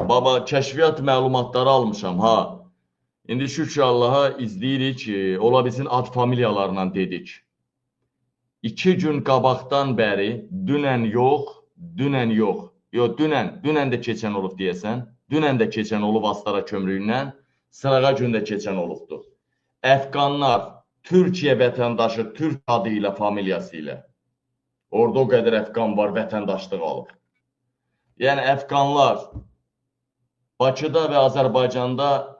Baba, kəşfiyyat məlumatları almışam, ha. İndi şükür Allaha izləyirik ki, ola bilsin ad familiyalarla dedik. 2 gün qabaqdan bəri, dünən yox, dünən də keçən olub deyəsən, dünən də keçən olub Astara kömrüylə, sırağa gündə keçən olubdur. Əfqanlar, Türkiyə vətəndaşı, Türk adı ilə, familiyası ilə. Orada o qədər əfqan var, vətəndaşlıq alıb. Yəni, əfqanlar Bakıda və Azərbaycanda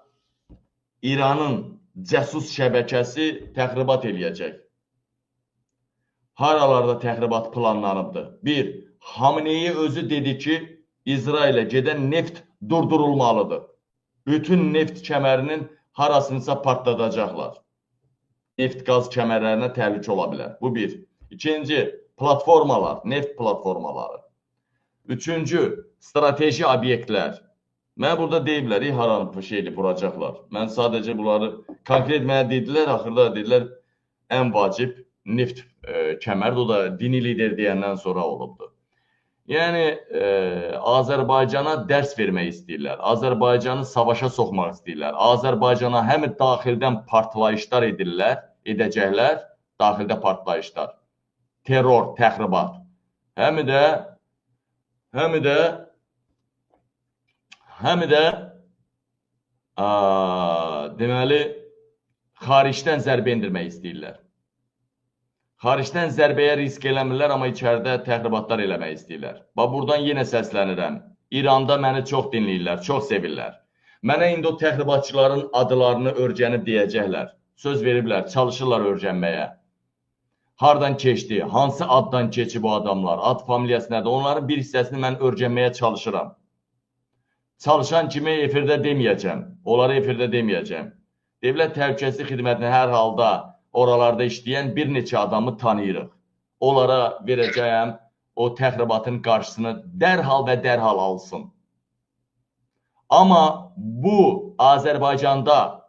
İranın cəsus şəbəkəsi təxribat eləyəcək. Haralarda təxribat planlanıbdır? 1. Xameneyi özü dedi ki, İsrailə gedən neft durdurulmalıdır. Bütün neft kəmərinin harasınsa partladacaqlar. Neft qaz kəmərlərinə təhlükə ola bilər. Bu 1. İkinci, platformalar, neft platformaları. Üçüncü, strateji obyektlər. Mən burada deyiblər, haranı şeyli vuracaqlar. Mən sadəcə bunları konkret mənə dedilər, axırda dedilər, ən vacib neft kəmərdir, o da dini lider deyəndən sonra olubdur. Yəni, Azərbaycana dərs vermək istəyirlər, Azərbaycanı savaşa soxmaq istəyirlər, Azərbaycana həm daxildən partlayışlar edəcəklər, daxildə partlayışlar, terror, təxribat, həm də deməli, xaricdən zərbə endirmək istəyirlər. Xaricdən zərbəyə risk eləmirlər, amma içəridə təxribatlar eləmək istəyirlər. Bax, buradan yenə səslənirəm. İranda məni çox dinləyirlər, çox sevirlər. Mənə indi o təxribatçıların adlarını örgənib deyəcəklər. Söz veriblər, çalışırlar örgənməyə. Hardan keçdi, hansı addan keçib bu adamlar, ad familiyası nədir? Onların bir hissəsini mən örgənməyə çalışıram. Çalışan kimi efirdə deməyəcəm, onları efirdə deməyəcəm. Dövlət Təhlükəsizlik Xidmətinin hər halda oralarda işləyən bir neçə adamı tanıyırıq. Onlara verəcəyəm o təxribatın qarşısını dərhal və dərhal alsın. Amma bu Azərbaycanda,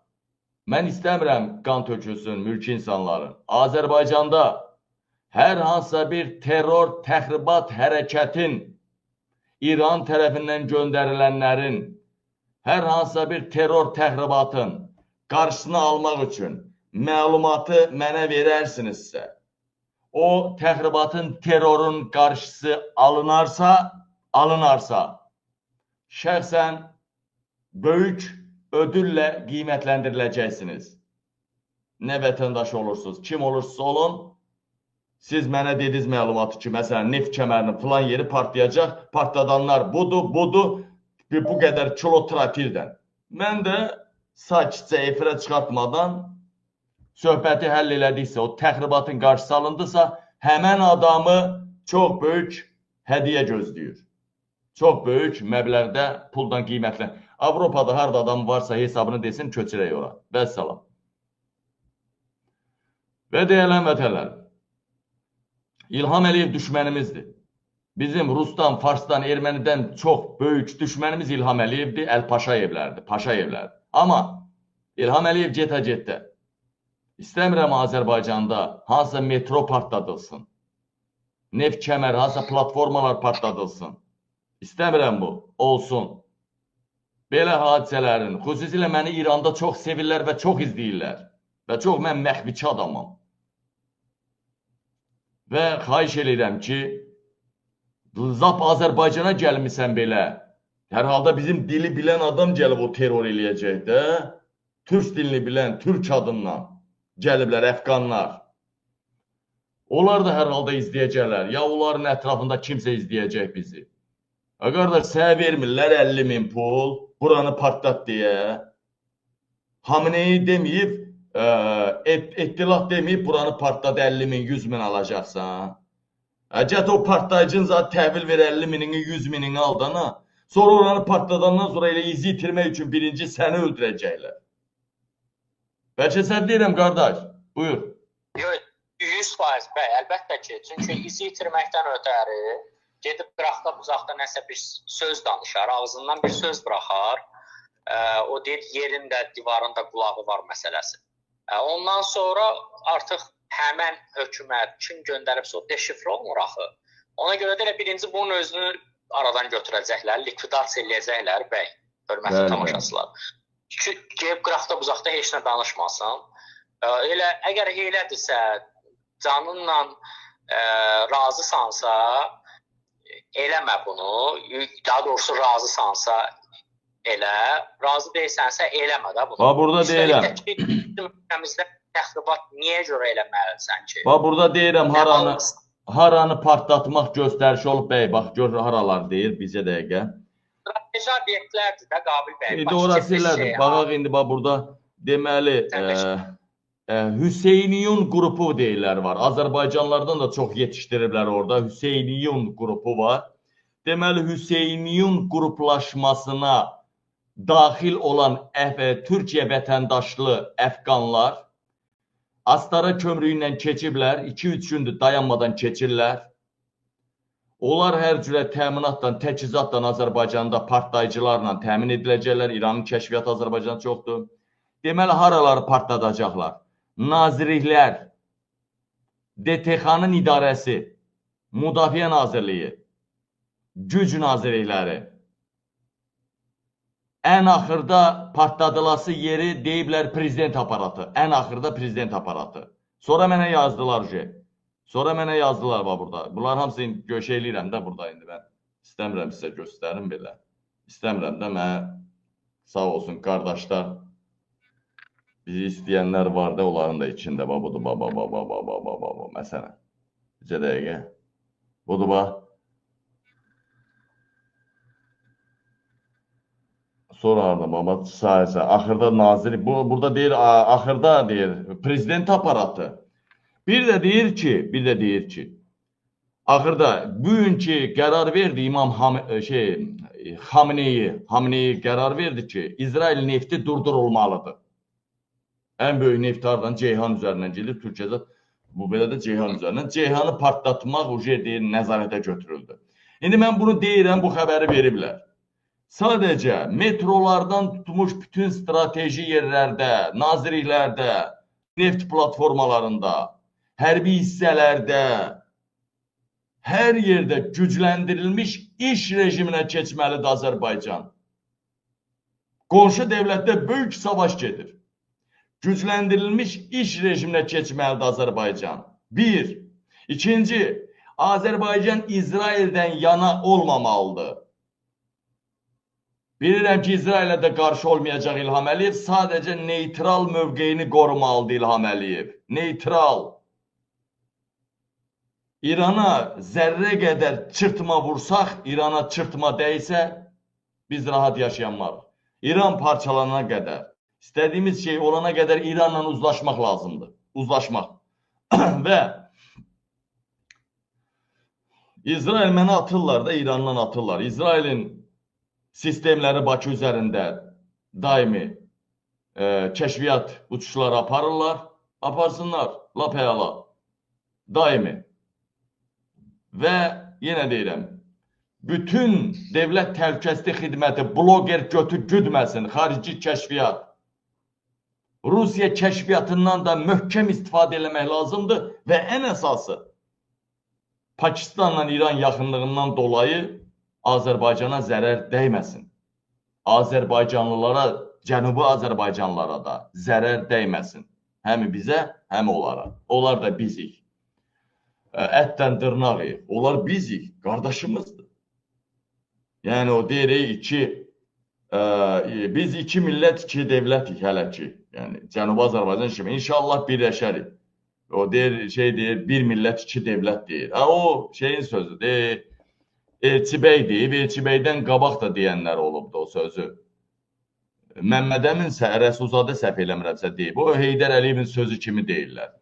mən istəmirəm qan tökülsün mülki insanların. Azərbaycanda hər hansısa bir terror, təxribat hərəkətin, İran tərəfindən göndərilənlərin, hər hansısa bir terror, təxribatın qarşısını almaq üçün məlumatı mənə verərsinizsə, o təxribatın, terrorun qarşısı alınarsa, şəxsən böyük ödüllə qiymətləndiriləcəksiniz. Nə vətəndaş olursunuz, kim olursa olun, siz mənə dediniz məlumatı ki, məsələn, neft kəmərinin filan yeri partlayacaq, partladanlar budur, bu qədər kilo trafildən. Mən də sakitcə efirə çıxartmadan söhbəti həll elədiksə, o təxribatın qarşısı alındısa, həmən adamı çox böyük hədiyyə gözləyir. Çox böyük məbləğdə puldan qiymətlə. Avropada harada adam varsa hesabını desin, köçürək ora. Vəssalam. Və deyələn vətənlər, İlham Əliyev düşmənimizdir. Bizim Rusdan, Farsdan, Ermənidən çox böyük düşmənimiz İlham Əliyevdir, Paşayevlərdir. Amma İlham Əliyev getə-getə. İstəmirəm Azərbaycanda hansısa metro partladılsın, neft kəməri, hansısa platformalar partladılsın. İstəmirəm bu, olsun. Belə hadisələrin, xüsusilə məni İranda çox sevirlər və çox izləyirlər. Və çox mən məxviçi adamım. Və xahiş edirəm ki, zap Azərbaycana gəlmirsən belə, hər halda bizim dili bilən adam gəlib o terror eləyəcək də, türk dilini bilən, türk adından gəliblər, əfqanlar. Onlar da hər halda izləyəcəklər, ya onların ətrafında kimsə izləyəcək bizi. Qardaş, sənə vermirlər 50.000 pul, buranı partlat deyə. Xameneyi deməyib, ettilah deməyib, buranı partlat 50.000, 100.000 alacaqsan. Cət o partlayıcın zaten təhvil ver 50.000'ini, 100.000'ini aldana. Sonra oranı partladandan sonra elə izi itirmək üçün birinci səni öldürəcəklər. Bəlkə sən deyirəm, qardaş, buyur. Yox, 100% bəy, əlbəttə ki, çünki izi itirməkdən ötəri gedib qıraqda uzaqda nəsə bir söz danışar, ağzından bir söz bıraxar, o deyir, yerində, divarında qulağı var məsələsi. Ondan sonra artıq həmən hökumət kim göndəribsə o deşifr olmur axı. Ona görə də birinci bunun özünü aradan götürəcəklər, likvidasiya eləyəcəklər, bəy, hörmətli Bəli, bəli. tamaşaçılar. Gəlib qıraqda buzaqda heç nə danışmasın. Elə əgər elədirsə, canınla razısansa, eləmə bunu. Daha doğrusu razısansa elə, razı deyilsənsə eləmə də bunu. Bax, burada deyirəm. Ölkəmizdə təxribat niyə görə eləməlisən ki? Bax, burada deyirəm, haranı partlatmaq göstərişi olub, bəy, bax, gör haralar deyir, bizə dəqiqə. Strateji obyektlərdir də, Qabil bəy. İndi orası elədir, baxaq, indi bax, burada deməli, Hüseyniyun qrupu deyirlər var. Azərbaycanlardan da çox yetişdiriblər orada. Hüseyniyun qrupu var. Deməli, Hüseyniyun qruplaşmasına daxil olan Türkiyə vətəndaşlı əfqanlar Astara kömrüyü ilə keçiblər, 2-3 gündür dayanmadan keçirlər. Onlar hər cürə təminatla, təchizatla Azərbaycanda partlayıcılarla təmin ediləcəklər. İranın kəşfiyyatı Azərbaycanda çoxdur. Deməli, haraları partladacaqlar? Nazirliklər, DTX-nın idarəsi, Müdafiə Nazirliyi, Güc Nazirlikləri. Ən axırda partladılası yeri deyiblər prezident aparatı. Ən axırda prezident aparatı. Sonra mənə yazdılar ki, bax burada. Bunlar hamısını göş eləyirəm də burada indi mən. İstəmirəm sizə göstərim belə. İstəmirəm də mənə sağ olsun qardaşlar. Bizi istəyənlər var da, onların da içində. Budur, məsələn. Bizə dəqiqə. Budur, bax. Sonra arada, baba, sayəsə. Axırda nazir, burada deyir, axırda deyir, prezident aparatı. Bir də deyir ki, axırda bugünkü qərar verdi İmam Xameneyi qərar verdi ki, İsrail nefti durdurulmalıdır. Ən böyük neft hardan Ceyhan üzərindən gelir, Türkiyədə bu belə də Ceyhan üzərindən. Ceyhanı partlatmaq deyir, nəzarətə götürüldü. İndi mən bunu deyirəm, bu xəbəri veriblər. Sadəcə metrolardan tutmuş bütün strateji yerlərdə, nazirliklərdə, neft platformalarında, hərbi hissələrdə, hər yerdə gücləndirilmiş iş rejiminə keçməlidir Azərbaycan. Qonşu dövlətdə böyük savaş gedir. Gücləndirilmiş iş rejiminə keçməlidir Azərbaycan. Bir. İkinci, Azərbaycan İsraildən yana olmamalıdır. Bilirəm ki, İsrailə də qarşı olmayacaq İlham Əliyev, sadəcə neytral mövqeyini qorumalıdır İlham Əliyev. Neytral. İrana zərrə qədər çırtma vursaq, İrana çırtma dəysə, biz rahat yaşayanmarıq. İran parçalanana qədər, istədiyimiz şey olana qədər İranla uzlaşmaq lazımdır. Uzlaşmaq. Və İsrail mənə atırlar da, İrandan atırlar. İsrailin sistemləri Bakı üzərində daimi kəşfiyyat uçuşları aparırlar. Aparsınlar, lap əla. Daimi. Və yenə deyirəm, bütün dövlət təhlükəsizlik xidməti bloger götü güdməsin, xarici kəşfiyyat. Rusiya kəşfiyyatından da möhkəm istifadə eləmək lazımdır və ən əsası Pakistanla İran yaxınlığından dolayı Azərbaycana zərər dəyməsin. Azərbaycanlılara, Cənubi Azərbaycanlılara da zərər dəyməsin. Həm bizə, həm onlara. Onlar da bizik. Ətdən dırnağıyıq. Onlar bizik, qardaşımızdır. Yəni o deyirik ki, biz iki millət, iki devlətik hələ ki. Yəni Cənubi Azərbaycan kimi. İnşallah birləşərik. O deyir, bir millət, iki devlət deyir. O şeyin sözüdür. Elçibəy deyib, Elçibəydən qabaq da deyənlər olubdu o sözü. Məmməd Əmin Rəsulzadə səhv eləmirəmsə deyib. O Heydər Əliyevin sözü kimi deyirlər.